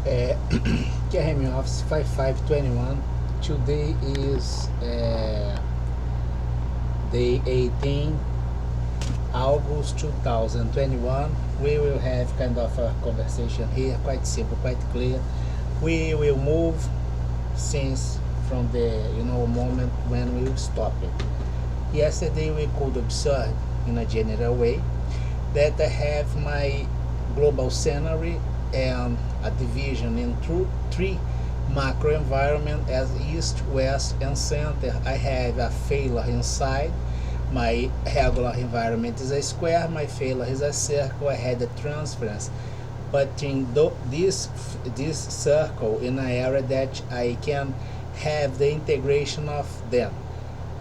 KM Office 5521. Today is day 18, August 2021. We will have kind of a conversation here, quite simple, quite clear. We will move since from the moment when we will stop it. Yesterday we could observe in a general way that I have my global scenery and a division in three macro environment as east, west, and center. I have a failure inside. My regular environment is a square, my failure is a circle. I had a transference, but in this circle in an area that I can have the integration of them.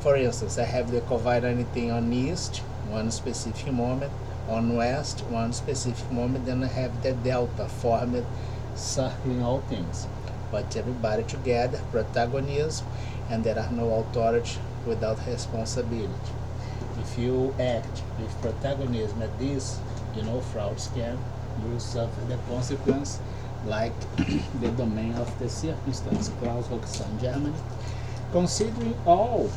For instance, I have the covariant on east, one specific moment, on west, one specific moment, then I have the delta formed circling all things. But everybody together, protagonism, and there are no authority without responsibility. If you act with protagonism at this, fraud scam, you will suffer the consequence like the domain of the circumstance, Klaus Roxanne, Germany. Considering all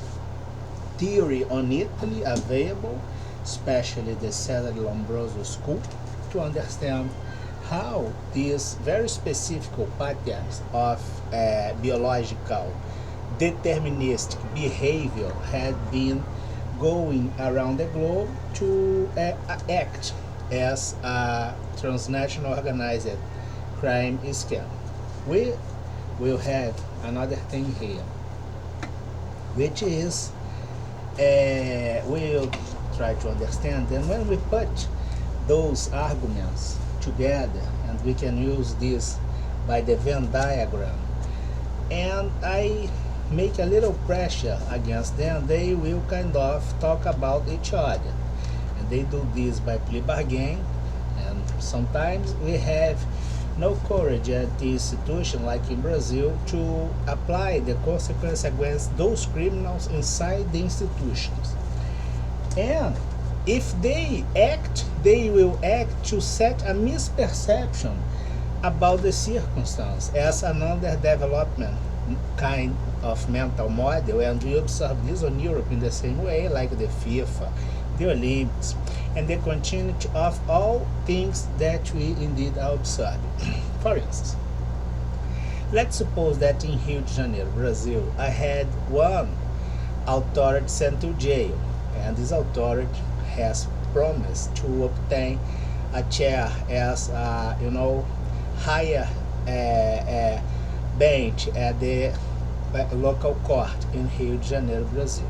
theory on Italy available, especially the Cesare Lombroso school, to understand how these very specific patterns of biological deterministic behavior had been going around the globe to act as a transnational organized crime scam. We will have another thing here, which is we'll try to understand. And when we put those arguments together, and we can use this by the Venn diagram, and I make a little pressure against them, they will kind of talk about each other. And they do this by plea bargain, and sometimes we have no courage at the institution like in Brazil to apply the consequence against those criminals inside the institutions. And if they act, they will act to set a misperception about the circumstance as an underdevelopment kind of mental model, and we observe this on Europe in the same way, like the FIFA, the Olympics, and the continuity of all things that we indeed are observing. For instance, let's suppose that in Rio de Janeiro, Brazil, I had one authority sent to jail, and this authority has promised to obtain a chair as higher bench at the local court in Rio de Janeiro, Brazil,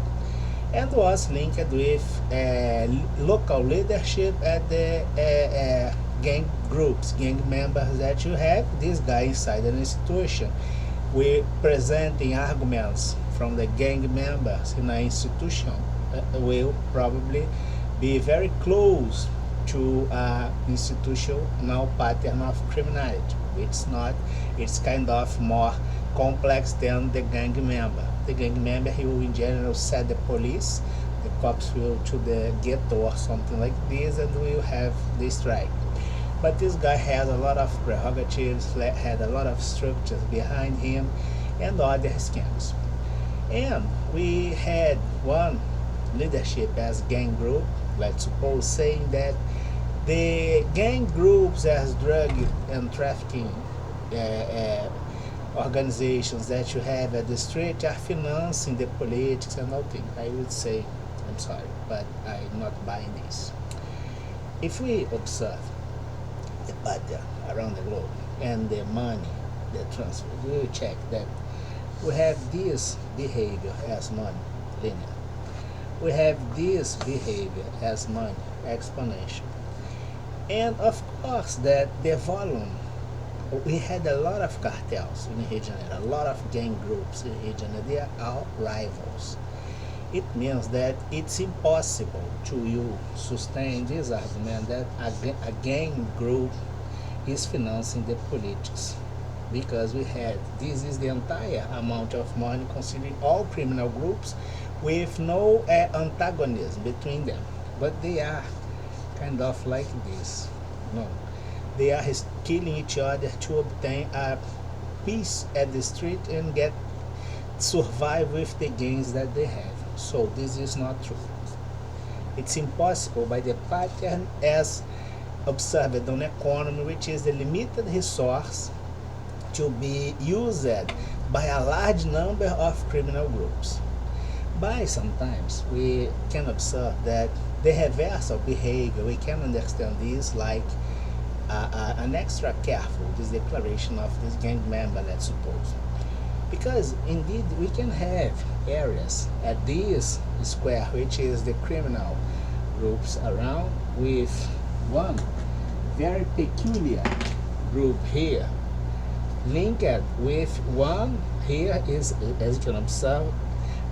and was linked with local leadership at the gang groups, gang members that you have. This guy inside an institution, we presenting arguments from the gang members in an institution will probably be very close to institutional pattern of criminality. It's not. It's kind of more complex than the gang member. The gang member, he will in general set the police, the cops will to the ghetto or something like this, and will have the strike. But this guy has a lot of prerogatives, had a lot of structures behind him, and other scams. And we had one leadership as gang group, let's suppose, saying that the gang groups as drug and trafficking organizations that you have at the street are financing the politics and all things. I would say, I'm sorry, but I'm not buying this. If we observe the pattern around the globe and the money, the transfer, we will check that we have this behavior as money, linear. We have this behavior as money, exponential. And of course that the volume, we had a lot of cartels in Rio de Janeiro, a lot of gang groups in Rio de Janeiro. They are all rivals. It means that it's impossible to you sustain this argument that a gang group is financing the politics, because we had, this is the entire amount of money considering all criminal groups with no antagonism between them, but they are kind of like this. No, They are killing each other to obtain a peace at the street and get survive with the gains that they have. So this is not true. It's impossible by the pattern as observed on economy, which is the limited resource to be used by a large number of criminal groups. By sometimes we can observe that the reversal behavior, we can understand this like an extra careful this declaration of this gang member, let's suppose. Because indeed we can have areas at this square, which is the criminal groups around, with one very peculiar group here linked with one here is, as you can observe,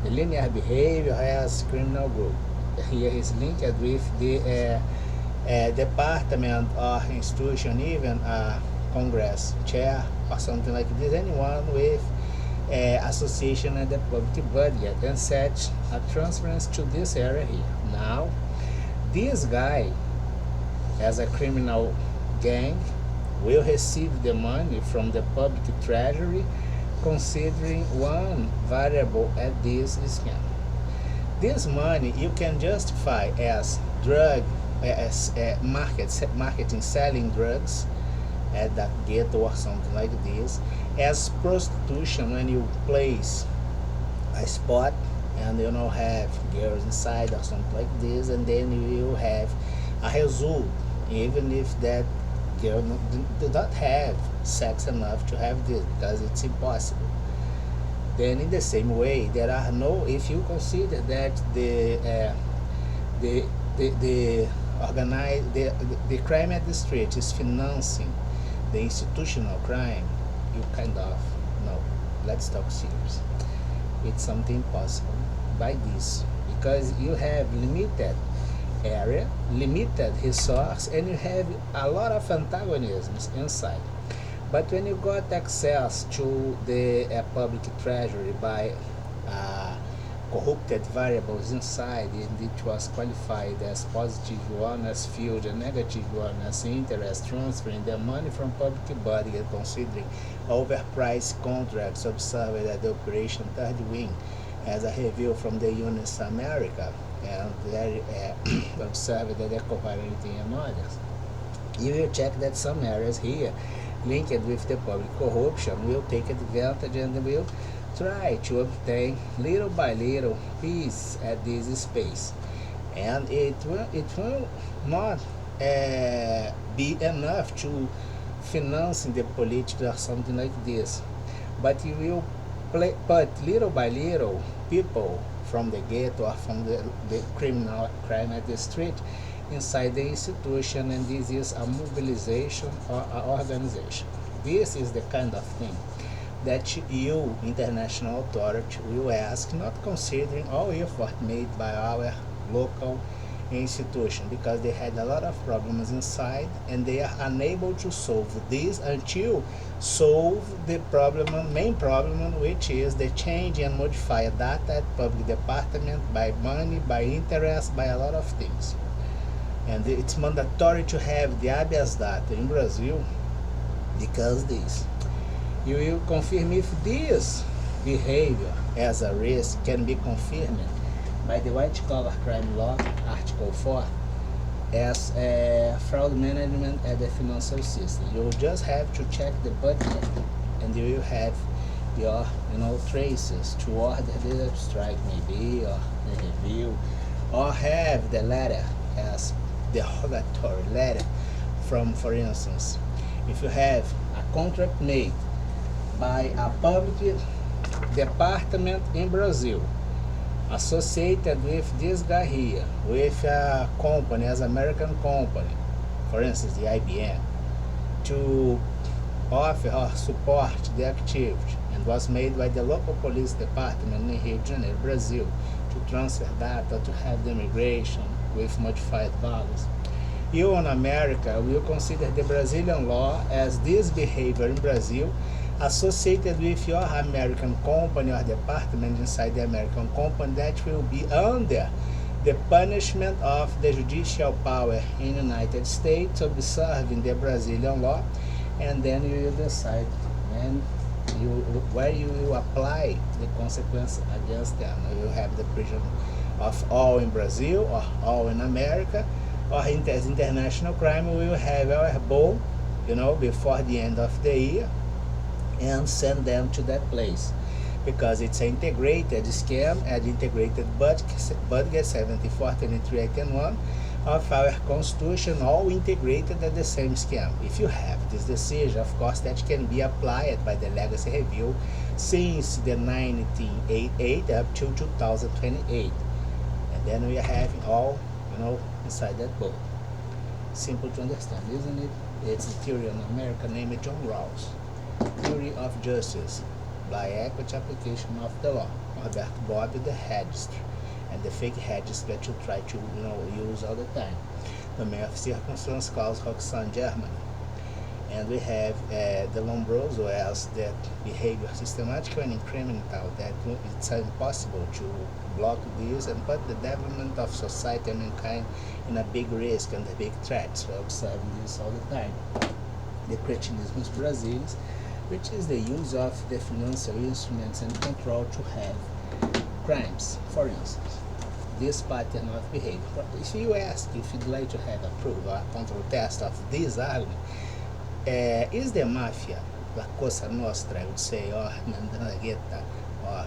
the linear behavior has criminal group. Here is linked with the department or institution, even a Congress chair or something like this, anyone with association and the public budget, and such a transference to this area here. Now, this guy, as a criminal gang, will receive the money from the public treasury, considering one variable at this scheme. This money you can justify as drug, as marketing, selling drugs at that ghetto or something like this, as prostitution when you place a spot and you know have girls inside or something like this, and then you will have a result, even if that girl do not have sex enough to have this, because it's impossible. Then in the same way, there are no, if you consider that the organized the crime at the street is financing the institutional crime, you kind of no, let's talk serious. It's something possible by this, because you have limited area, limited resource, and you have a lot of antagonisms inside. But when you got access to the public treasury by corrupted variables inside, and it was qualified as positive one as field and negative one as interest, transferring the money from public budget, considering overpriced contracts observed at the Operation Third Wing as a review from the Unis America, and they observed that the covariety and others. You will check that some areas here linked with the public corruption will take advantage and will try to obtain little by little peace at this space, and it will not be enough to finance the politics or something like this, but you will put little by little people from the ghetto or from the criminal crime at the street inside the institution, and this is a mobilization or an organization. This is the kind of thing that you, international authority, will ask, not considering all effort made by our local institution, because they had a lot of problems inside and they are unable to solve this until solve the problem, main problem, which is the change and modify data at public department by money, by interest, by a lot of things. And it's mandatory to have the habeas data in Brazil, because this you will confirm if this behavior as a risk can be confirmed by the white collar crime law, Article 4, as fraud management at the financial system. You will just have to check the budget, and you will have your traces to order the strike maybe, or the review, or have the letter as the derogatory letter from, for instance, if you have a contract made by a public department in Brazil associated with this guy here, with a company, as American company, for instance the IBM, to offer or support the activity, and was made by the local police department in Rio de Janeiro, Brazil, to transfer data, to have the immigration with modified values. You in America will consider the Brazilian law as this behavior in Brazil associated with your American company or department inside the American company that will be under The punishment of the judicial power in the United States observing the Brazilian law, and then you will decide where you will apply the consequence against them. You will have the prison of all in Brazil or all in America, or as international crime we will have our bowl, before the end of the year, and send them to that place, because it's an integrated scam and integrated budget 74, 23, 81 of our constitution, all integrated at the same scam. If you have this decision, of course, that can be applied by the legacy review since the 1988 up to 2028, and then we are having all inside that book. Simple to understand, isn't it? It's a theory in America named John Rawls, theory of justice by equity application of the law. Robert Bob, the hedgist, and the fake hedgist that you try to use all the time. The main of circumstance calls Roxanne German. And we have the Lombroso as the behavior systematic and incremental, that it's impossible to block this and put the development of society and mankind in a big risk and a big threat. So observing this all the time. The cretinismus Brasilis, which is the use of the financial instruments and control to have crimes. For instance, this pattern of behavior. If you ask if you'd like to have a proof or a control test of this argument, is the mafia la Cosa Nostra, I would say, or Ndrangheta, or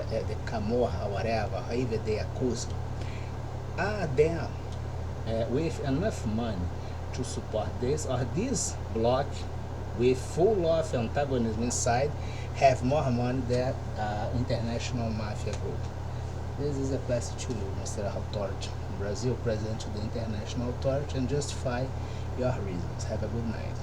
the Camorra, whatever, however they accuse, are them with enough money to support this, or this block with full of antagonism inside have more money than international mafia group? This is a question to you, Mr. Authority in Brazil, present to the international authority, and justify your reasons. Have a good night.